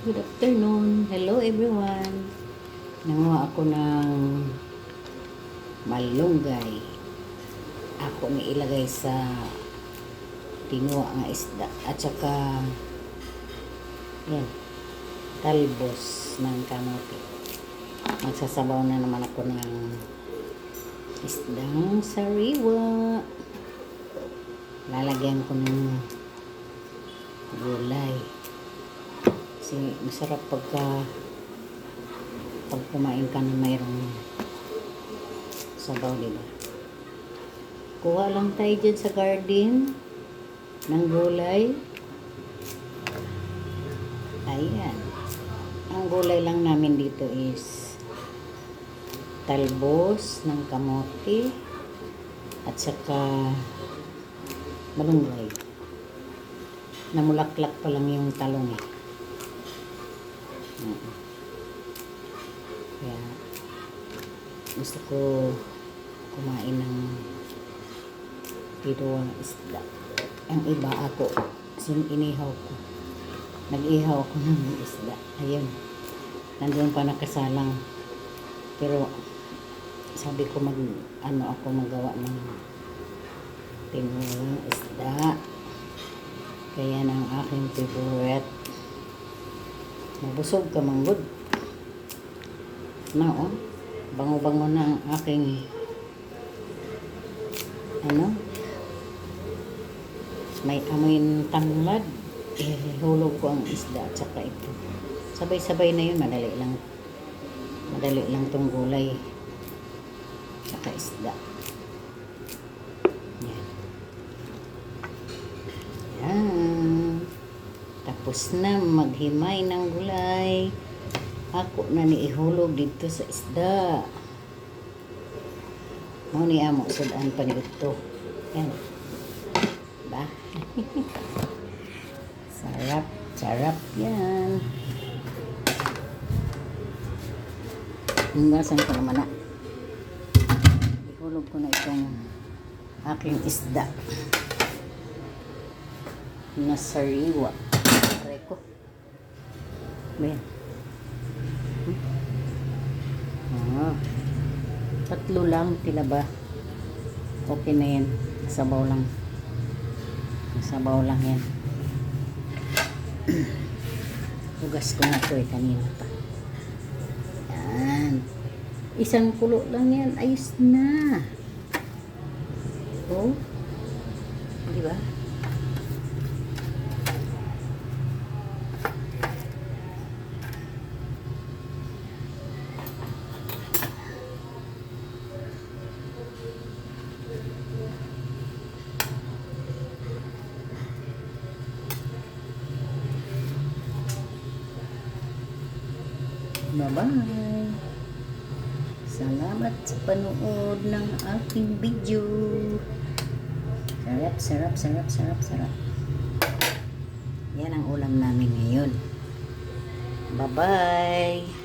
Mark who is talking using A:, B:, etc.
A: Good afternoon. Hello everyone. Nanguha ako ng malunggay. Ako ni ilagay sa tinuwa nga isda. At saka yan, talbos ng kamote. Magsasabaw na naman ako ng isdang sariwa. Lalagyan ko ng gulay. Kasi masarap pag kumain ka na mayroong sabaw, diba? Kuha lang tayo dyan sa garden ng gulay. Ayan. Ang gulay lang namin dito is talbos ng kamote at saka malunggay. Namulaklak pa lang yung talong eh. Kaya gusto ko kumain ng tinuwang isda. Ang iba ako inihaw ko. Nag-ihaw ako ng isda. Ayun. Nandun pa nakasalang. Pero sabi ko ako magawa ng tinuwang isda. Kaya ang aking favorite. Mabusog ka manggod. Bango-bango na ang aking may amoy ng tanglad. Hulog ko ang isda at saka ito. Sabay-sabay na yun. Madali lang tong gulay saka isda. Yan. Yan. Tapos na maghimay ng gulay. Ako na ni ihulog dito sa isda. Mo ni amo sudan pa ni ito. Yan. Ba? Sarap yan. Hinggasan ko naman na. Ihulog ko na itong aking isda na sariwa. Ko. Ayan. Tatlo lang, tila ba? Okay na yan. Sabaw lang. Sabaw lang yan. Hugas ko na ito kanina pa. Yan. Isang kulo lang yan. Ayos na. Oh. Di ba? Bye-bye. Salamat sa panood ng aking video. Sarap. Yan ang ulam namin ngayon. Bye-bye.